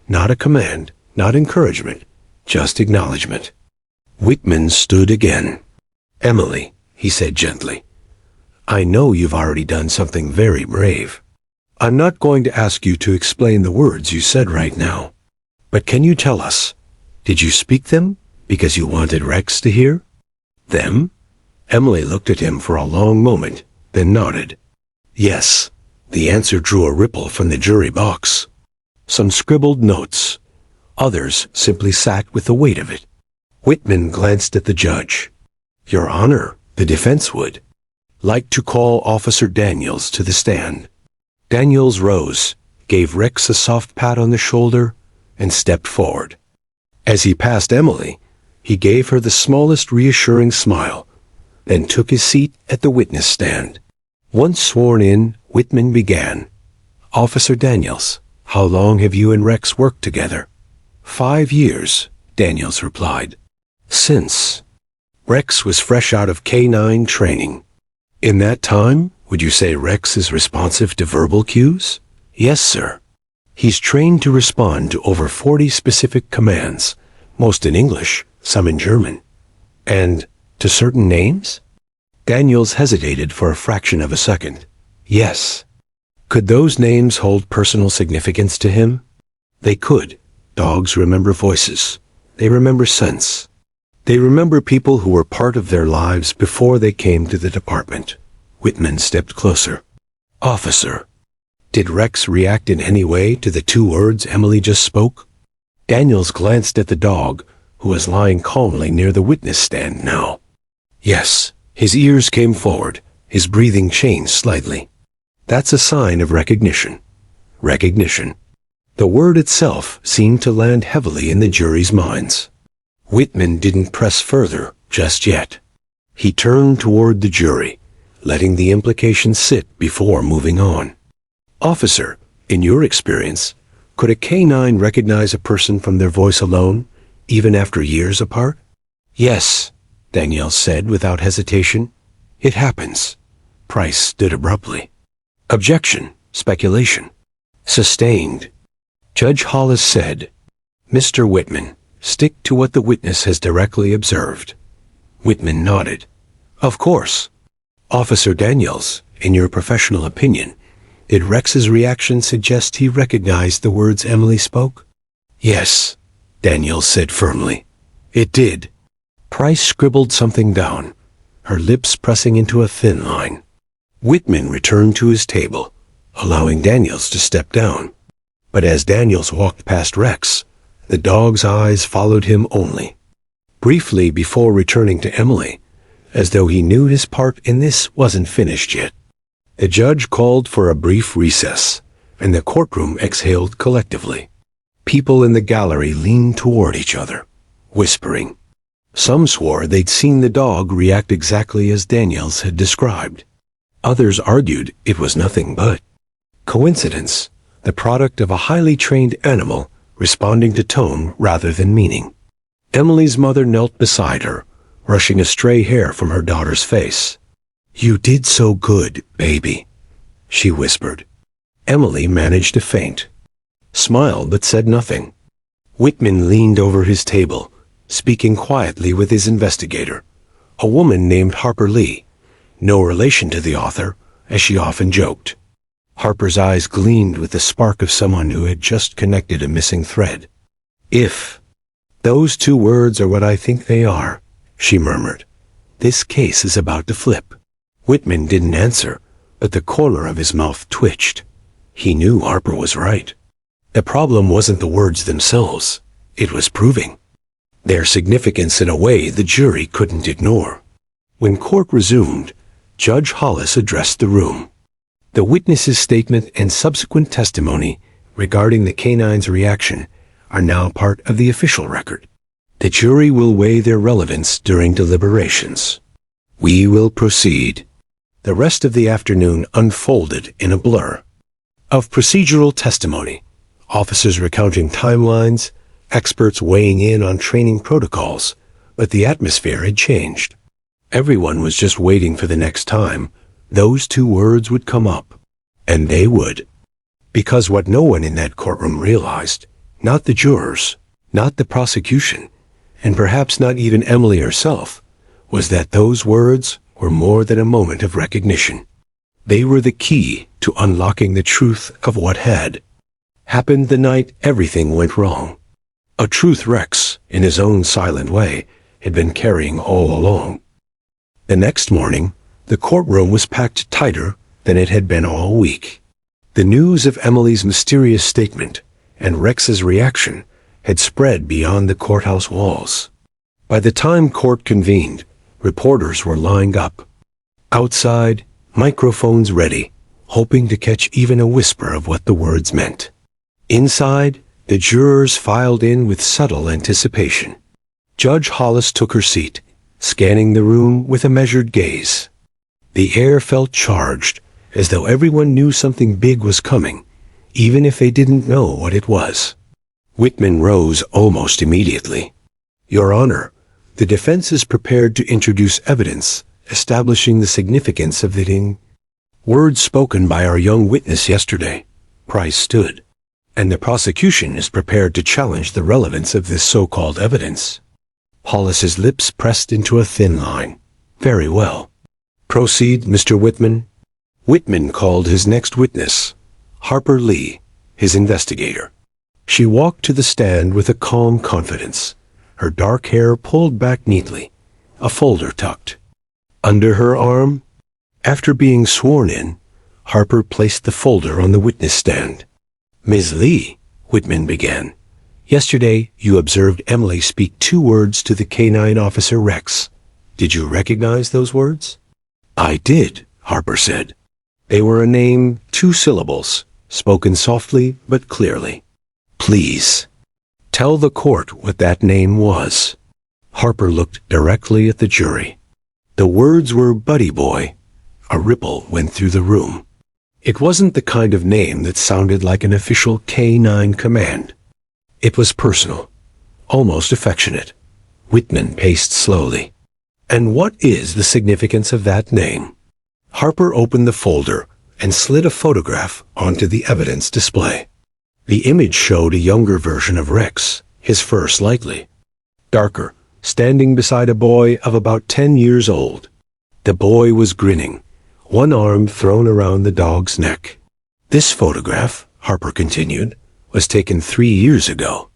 not a command, not encouragement, just acknowledgement. Whitman stood again. "Emily," he said gently, "I know you've already done something very brave. I'm not going to ask you to explain the words you said right now. But can you tell us, did you speak them because you wanted Rex to hear them?" Emily looked at him for a long moment, then nodded. "Yes." The answer drew a ripple from the jury box. Some scribbled notes. Others simply sat with the weight of it. Whitman glanced at the judge. "Your Honor," the defense would like to call Officer Daniels to the stand. Daniels rose, gave Rex a soft pat on the shoulder, and stepped forward. As he passed Emily, he gave her the smallest reassuring smile, then took his seat at the witness stand. Once sworn in, Whitman began. "Officer Daniels, how long have you and Rex worked together?" 5 years, Daniels replied. "Since Rex was fresh out of K-9 training." "In that time, would you say Rex is responsive to verbal cues?" "Yes, sir. He's trained to respond to over 40 specific commands, most in English, some in German." "And to certain names?" Daniels hesitated for a fraction of a second. "Yes." "Could those names hold personal significance to him?" "They could. Dogs remember voices. They remember scents. They remember people who were part of their lives before they came to the department." Whitman stepped closer. "Officer, did Rex react in any way to the 2 words Emily just spoke?" Daniels glanced at the dog, who was lying calmly near the witness stand now. "Yes." His ears came forward, his breathing changed slightly. "That's a sign of recognition." Recognition. The word itself seemed to land heavily in the jury's minds. Whitman didn't press further just yet. He turned toward the jury, letting the implications sit before moving on. "Officer, in your experience, could a K-9 recognize a person from their voice alone, even after years apart?" "Yes," Daniels said without hesitation. "It happens." Price stood abruptly. "Objection. Speculation." Sustained. Judge Hollis said, "Mr. Whitman, stick to what the witness has directly observed." Whitman nodded. "Of course." "Officer Daniels, in your professional opinion, did Rex's reaction suggest he recognized the words Emily spoke?" "Yes," Daniels said firmly. "It did." Price scribbled something down, her lips pressing into a thin line. Whitman returned to his table, allowing Daniels to step down. But as Daniels walked past Rex, the dog's eyes followed him only. Briefly before returning to Emily, as though he knew his part in this wasn't finished yet. The judge called for a brief recess, and the courtroom exhaled collectively. People in the gallery leaned toward each other, whispering. Some swore they'd seen the dog react exactly as Daniels had described. Others argued it was nothing but coincidence, the product of a highly trained animal responding to tone rather than meaning. Emily's mother knelt beside her, brushing a stray hair from her daughter's face. "You did so good, baby." she whispered. Emily managed to faint, smiled but said nothing. Whitman leaned over his table, speaking quietly with his investigator, a woman named Harper Lee, no relation to the author, as she often joked. Harper's eyes gleamed with the spark of someone who had just connected a missing thread. "If those two words are what I think they are," she murmured, "this case is about to flip." Whitman didn't answer, but the corner of his mouth twitched. He knew Harper was right. The problem wasn't the words themselves, it was proving their significance in a way the jury couldn't ignore. When court resumed, Judge Hollis addressed the room. The witness's statement and subsequent testimony regarding the canine's reaction are now part of the official record. The jury will weigh their relevance during deliberations. We will proceed. The rest of the afternoon unfolded in a blur of procedural testimony, officers recounting timelines, experts weighing in on training protocols, but the atmosphere had changed. Everyone was just waiting for the next time those two words would come up. And they would. Because what no one in that courtroom realized, not the jurors, not the prosecution, and perhaps not even Emily herself, was that those words were more than a moment of recognition. They were the key to unlocking the truth of what had happened the night everything went wrong. A truth Rex, in his own silent way, had been carrying all along. The next morning, the courtroom was packed tighter than it had been all week. The news of Emily's mysterious statement and Rex's reaction had spread beyond the courthouse walls. By the time court convened, reporters were lined up outside, microphones ready, hoping to catch even a whisper of what the words meant. Inside, the jurors filed in with subtle anticipation. Judge Hollis took her seat, scanning the room with a measured gaze. The air felt charged, as though everyone knew something big was coming, even if they didn't know what it was. Whitman rose almost immediately. "Your Honor, the defense is prepared to introduce evidence establishing the significance of the words spoken by our young witness yesterday." Price stood. "And the prosecution is prepared to challenge the relevance of this so-called evidence." Hollis's lips pressed into a thin line. "Very well. Proceed, Mr. Whitman." Whitman called his next witness, Harper Lee, his investigator. She walked to the stand with a calm confidence, her dark hair pulled back neatly, a folder tucked under her arm. After being sworn in, Harper placed the folder on the witness stand. "Ms. Lee," Whitman began, "yesterday you observed Emily speak two words to the canine officer Rex. Did you recognize those words?" "I did," Harper said. "They were a name, 2 syllables, spoken softly but clearly." "Please, tell the court what that name was." Harper looked directly at the jury. The words were Buddy Boy. A ripple went through the room. It wasn't the kind of name that sounded like an official K-9 command. It was personal, almost affectionate. Whitman paced slowly. "And what is the significance of that name?" Harper opened the folder and slid a photograph onto the evidence display. The image showed a younger version of Rex, his fur slightly darker, standing beside a boy of about 10 years old. The boy was grinning, one arm thrown around the dog's neck. "This photograph," Harper continued, "was taken 3 years ago.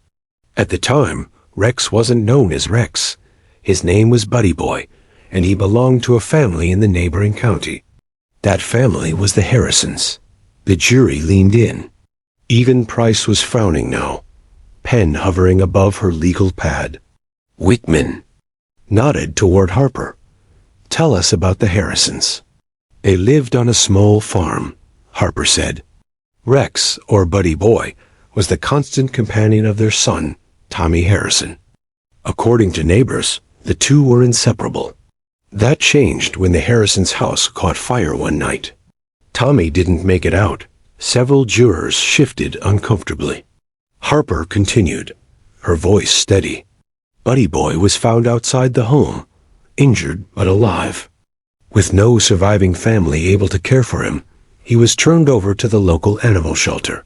At the time, Rex wasn't known as Rex. His name was Buddy Boy, and he belonged to a family in the neighboring county. That family was the Harrisons." The jury leaned in. Even Price was frowning now, pen hovering above her legal pad. Whitman nodded toward Harper. "Tell us about the Harrisons." "They lived on a small farm," Harper said. Rex, or Buddy Boy, was the constant companion of their son, Tommy Harrison. According to neighbors, the two were inseparable. That changed when the Harrisons' house caught fire one night. Tommy didn't make it out. Several jurors shifted uncomfortably. Harper continued, her voice steady. Buddy Boy was found outside the home, injured but alive. With no surviving family able to care for him, he was turned over to the local animal shelter.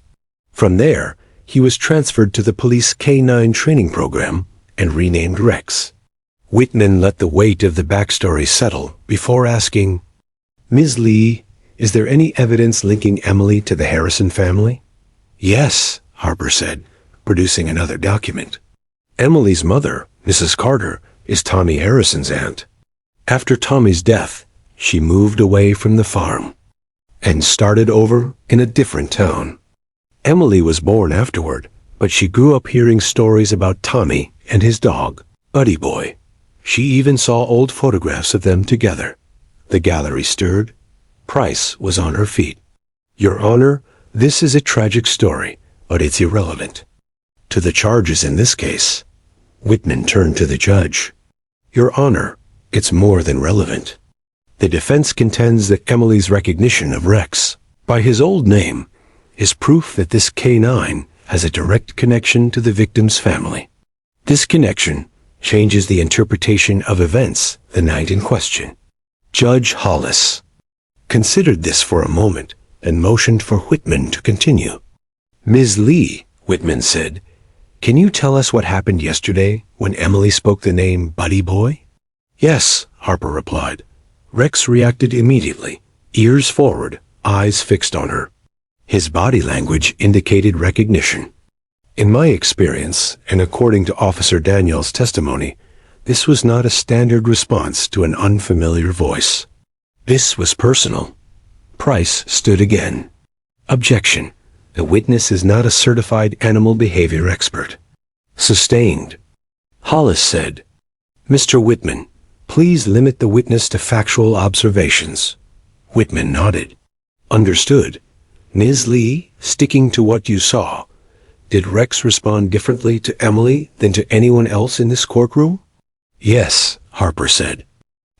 From there, he was transferred to the police K-9 training program and renamed Rex. Whitman let the weight of the backstory settle before asking, "Ms. Lee, is there any evidence linking Emily to the Harrison family?" "Yes," Harper said, producing another document. "Emily's mother, Mrs. Carter, is Tommy Harrison's aunt. After Tommy's death, she moved away from the farm and started over in a different town. Emily was born afterward, but she grew up hearing stories about Tommy and his dog, Buddy Boy. She even saw old photographs of them together." The gallery stirred. Price was on her feet. "Your Honor, this is a tragic story, but it's irrelevant to the charges in this case." Whitman turned to the judge. "Your Honor, it's more than relevant. The defense contends that Emily's recognition of Rex by his old name is proof that this K-9 has a direct connection to the victim's family. This connection changes the interpretation of events the night in question." Judge Hollis considered this for a moment and motioned for Whitman to continue. "Ms. Lee," Whitman said, "can you tell us what happened yesterday when Emily spoke the name Buddy Boy?" "Yes," Harper replied. Rex reacted immediately, ears forward, eyes fixed on her. His body language indicated recognition. In my experience, and according to Officer Daniel's testimony, this was not a standard response to an unfamiliar voice. This was personal. Price stood again. "Objection. The witness is not a certified animal behavior expert." Sustained. Hollis said, "Mr. Whitman, please limit the witness to factual observations." Whitman nodded. "Understood. Ms. Lee, sticking to what you saw, did Rex respond differently to Emily than to anyone else in this courtroom?" "Yes," Harper said.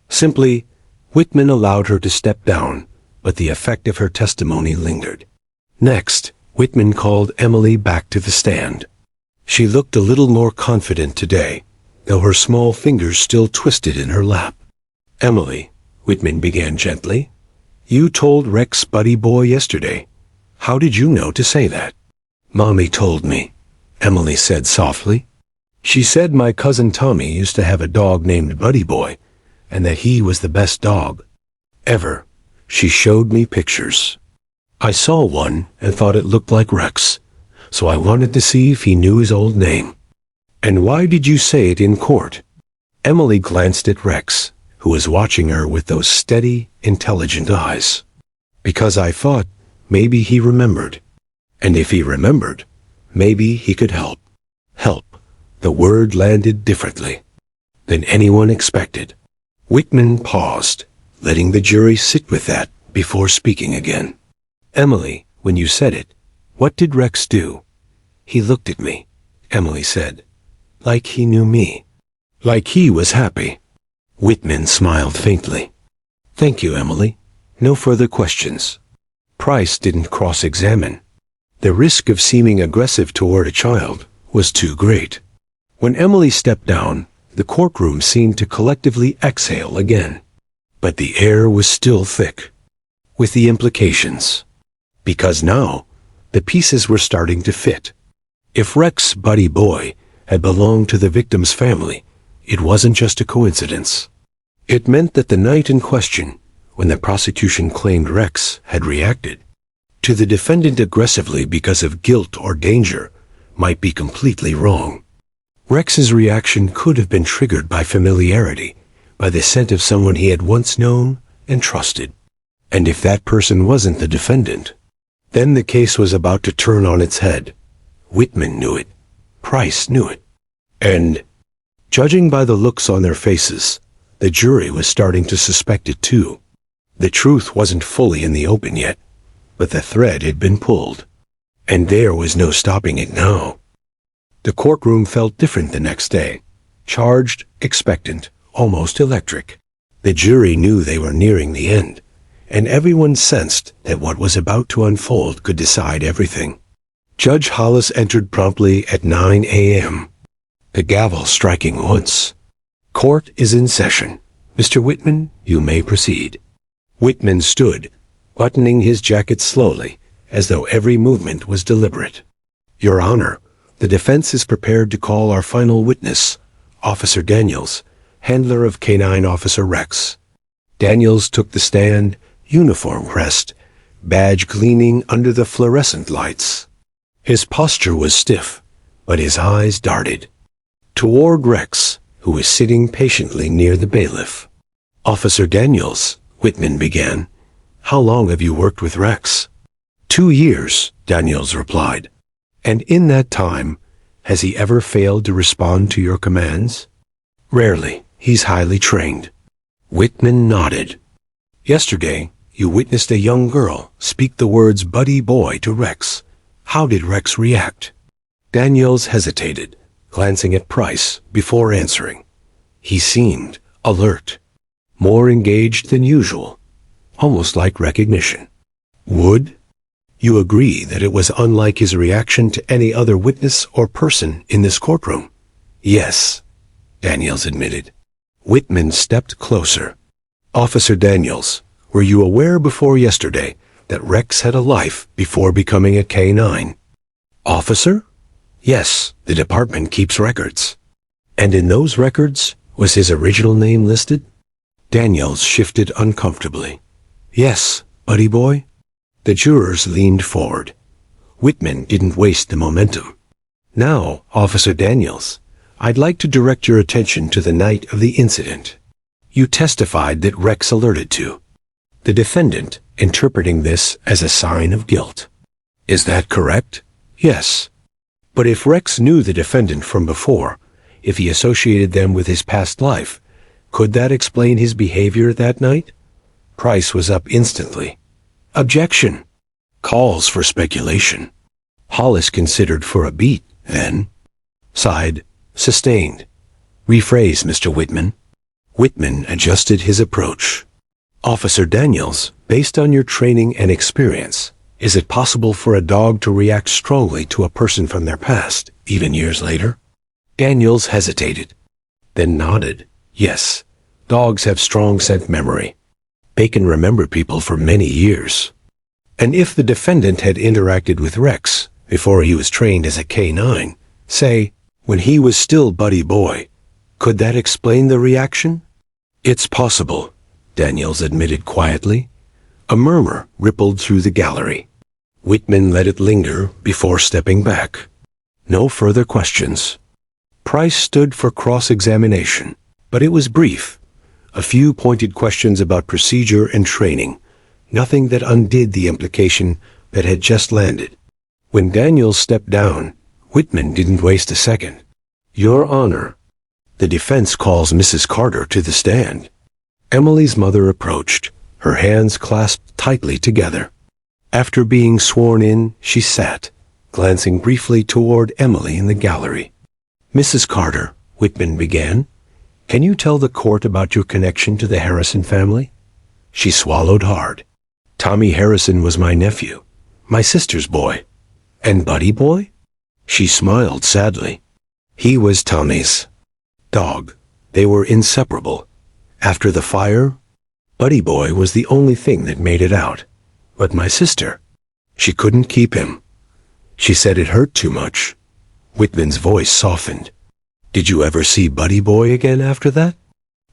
Simply, Whitman allowed her to step down, but the effect of her testimony lingered. Next, Whitman called Emily back to the stand. She looked a little more confident today, though her small fingers still twisted in her lap. "Emily," Whitman began gently, "you told Rex Buddy Boy yesterday. How did you know to say that?" "Mommy told me," Emily said softly. "She said my cousin Tommy used to have a dog named Buddy Boy, and that he was the best dog ever. She showed me pictures. I saw one and thought it looked like Rex, so I wanted to see if he knew his old name." "And why did you say it in court?" Emily glanced at Rex, who was watching her with those steady, intelligent eyes. "Because I thought maybe he remembered. And if he remembered, maybe he could help." Help. The word landed differently than anyone expected. Whitman paused, letting the jury sit with that before speaking again. "Emily, when you said it, what did Rex do?" "He looked at me," Emily said, "like he knew me. Like he was happy." Whitman smiled faintly. "Thank you, Emily. No further questions." Price didn't cross-examine. The risk of seeming aggressive toward a child was too great. When Emily stepped down, the courtroom seemed to collectively exhale again. But the air was still thick with the implications. Because now, the pieces were starting to fit. If Rex Buddy Boy had belonged to the victim's family, it wasn't just a coincidence. It meant that the night in question, when the prosecution claimed Rex had reacted to the defendant aggressively because of guilt or danger, might be completely wrong. Rex's reaction could have been triggered by familiarity, by the scent of someone he had once known and trusted. And if that person wasn't the defendant, then the case was about to turn on its head. Whitman knew it. Price knew it. And, judging by the looks on their faces, the jury was starting to suspect it too. The truth wasn't fully in the open yet, but the thread had been pulled, and there was no stopping it now. The courtroom felt different the next day, charged, expectant, almost electric. The jury knew they were nearing the end, and everyone sensed that what was about to unfold could decide everything. Judge Hollis entered promptly at 9 a.m., the gavel striking once. "Court is in session. Mr. Whitman, you may proceed." Whitman stood, buttoning his jacket slowly, as though every movement was deliberate. Your Honor, the defense is prepared to call our final witness, Officer Daniels, handler of Canine Officer Rex. Daniels took the stand, uniform pressed, badge gleaming under the fluorescent lights. His posture was stiff, but his eyes darted toward Rex, who was sitting patiently near the bailiff. Officer Daniels, Whitman began, how long have you worked with Rex? 2 years, Daniels replied. And in that time, has he ever failed to respond to your commands? Rarely. He's highly trained. Whitman nodded. Yesterday, you witnessed a young girl speak the words "buddy boy" to Rex. How did Rex react? Daniels hesitated, glancing at Price before answering. He seemed alert, more engaged than usual, almost like recognition. Would you agree that it was unlike his reaction to any other witness or person in this courtroom? Yes, Daniels admitted. Whitman stepped closer. Officer Daniels, were you aware before yesterday that Rex had a life before becoming a K-9? Officer? Yes, the department keeps records. And in those records, was his original name listed? Daniels shifted uncomfortably. Yes, buddy boy. The jurors leaned forward. Whitman didn't waste the momentum. Now, Officer Daniels, I'd like to direct your attention to the night of the incident. You testified that Rex alerted to. The defendant interpreting this as a sign of guilt. Is that correct? Yes. But if Rex knew the defendant from before, if he associated them with his past life, could that explain his behavior that night? Price was up instantly. Objection. Calls for speculation. Hollis considered for a beat, then sighed. Sustained. Rephrase, Mr. Whitman. Whitman adjusted his approach. Officer Daniels, based on your training and experience, is it possible for a dog to react strongly to a person from their past, even years later? Daniels hesitated, then nodded. Yes, dogs have strong scent memory. They can remember people for many years. And if the defendant had interacted with Rex before he was trained as a K-9, say, when he was still buddy boy, could that explain the reaction? It's possible, Daniels admitted quietly. A murmur rippled through the gallery. Whitman let it linger before stepping back. No further questions. Price stood for cross-examination, but it was brief. A few pointed questions about procedure and training, nothing that undid the implication that had just landed. When Daniels stepped down, Whitman didn't waste a second. Your Honor, the defense calls Mrs. Carter to the stand. Emily's mother approached, her hands clasped tightly together. After being sworn in, she sat, glancing briefly toward Emily in the gallery. Mrs. Carter, Whitman began, can you tell the court about your connection to the Harrison family? She swallowed hard. Tommy Harrison was my nephew, my sister's boy. And Buddy Boy? She smiled sadly. He was Tommy's dog. They were inseparable. After the fire, Buddy Boy was the only thing that made it out. But my sister, she couldn't keep him. She said it hurt too much. Whitman's voice softened. Did you ever see Buddy Boy again after that?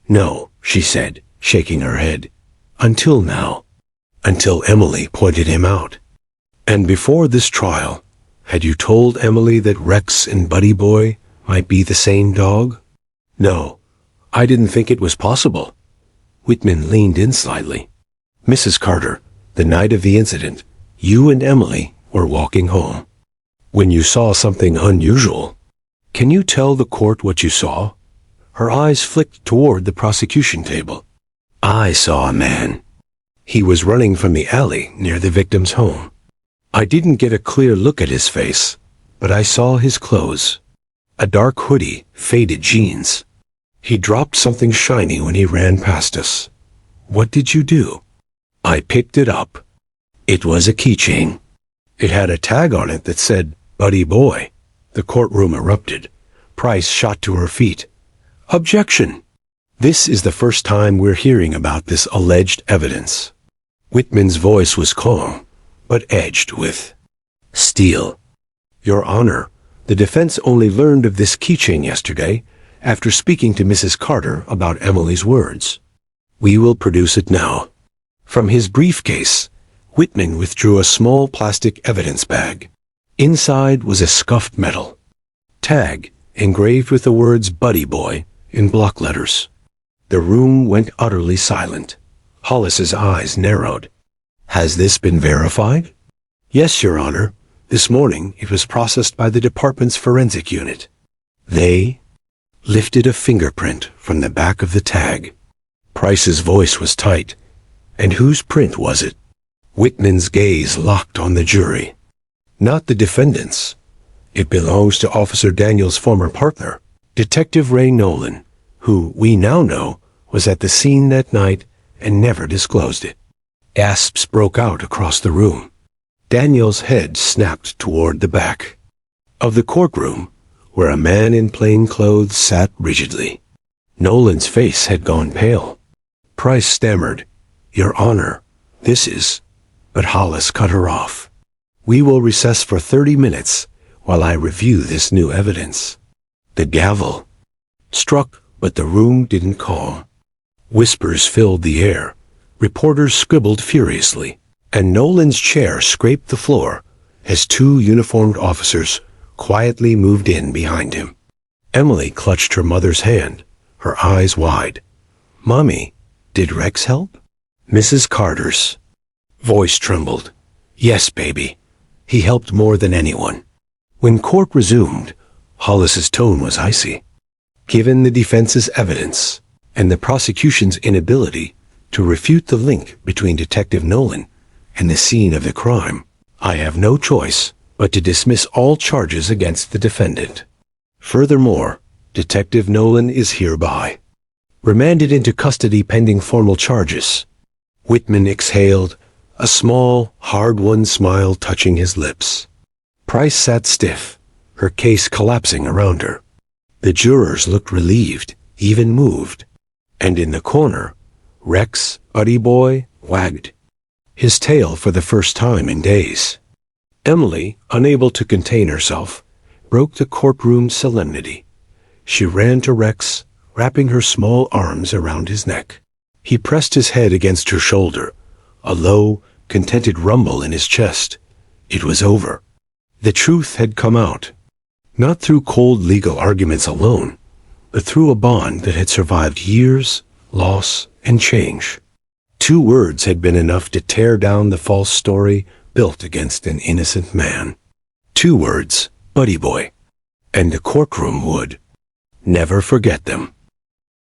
No, she said, shaking her head. Until now. Until Emily pointed him out. And before this trial, had you told Emily that Rex and Buddy Boy might be the same dog? No, I didn't think it was possible. Whitman leaned in slightly. Mrs. Carter, the night of the incident, you and Emily were walking home. When you saw something unusual, can you tell the court what you saw? Her eyes flicked toward the prosecution table. I saw a man. He was running from the alley near the victim's home. I didn't get a clear look at his face, but I saw his clothes. A dark hoodie, faded jeans. He dropped something shiny when he ran past us. What did you do? I picked it up. It was a keychain. It had a tag on it that said, Buddy Boy. The courtroom erupted. Price shot to her feet. Objection! This is the first time we're hearing about this alleged evidence. Whitman's voice was calm, but edged with steel. Your Honor, the defense only learned of this keychain yesterday after speaking to Mrs. Carter about Emily's words. We will produce it now. From his briefcase, Whitman withdrew a small plastic evidence bag. Inside was a scuffed metal tag engraved with the words Buddy Boy in block letters. The room went utterly silent. Hollis's eyes narrowed. Has this been verified? Yes, Your Honor. This morning it was processed by the department's forensic unit. They lifted a fingerprint from the back of the tag. Price's voice was tight. And whose print was it? Whitman's gaze locked on the jury. Not the defendant's. It belongs to Officer Daniels' former partner, Detective Ray Nolan, who we now know was at the scene that night and never disclosed it. Gasps broke out across the room. Daniels' head snapped toward the back of the courtroom, where a man in plain clothes sat rigidly. Nolan's face had gone pale. Price stammered, Your Honor, this is... But Hollis cut her off. We will recess for 30 minutes while I review this new evidence. The gavel struck, but the room didn't calm. Whispers filled the air. Reporters scribbled furiously, and Nolan's chair scraped the floor as two uniformed officers quietly moved in behind him. Emily clutched her mother's hand, her eyes wide. Mommy, did Rex help? Mrs. Carter's voice trembled. Yes, baby. He helped more than anyone. When court resumed, Hollis's tone was icy. Given the defense's evidence and the prosecution's inability to refute the link between Detective Nolan and the scene of the crime, I have no choice but to dismiss all charges against the defendant. Furthermore, Detective Nolan is hereby remanded into custody pending formal charges. Whitman exhaled, a small, hard-won smile touching his lips. Price sat stiff, her case collapsing around her. The jurors looked relieved, even moved. And in the corner, Rex, Buddy Boy, wagged his tail for the first time in days. Emily, unable to contain herself, broke the courtroom solemnity. She ran to Rex, wrapping her small arms around his neck. He pressed his head against her shoulder, a low, contented rumble in his chest. It was over. The truth had come out, not through cold legal arguments alone, but through a bond that had survived years, loss, and change. 2 words had been enough to tear down the false story built against an innocent man. 2 words, Buddy Boy, and the courtroom would never forget them.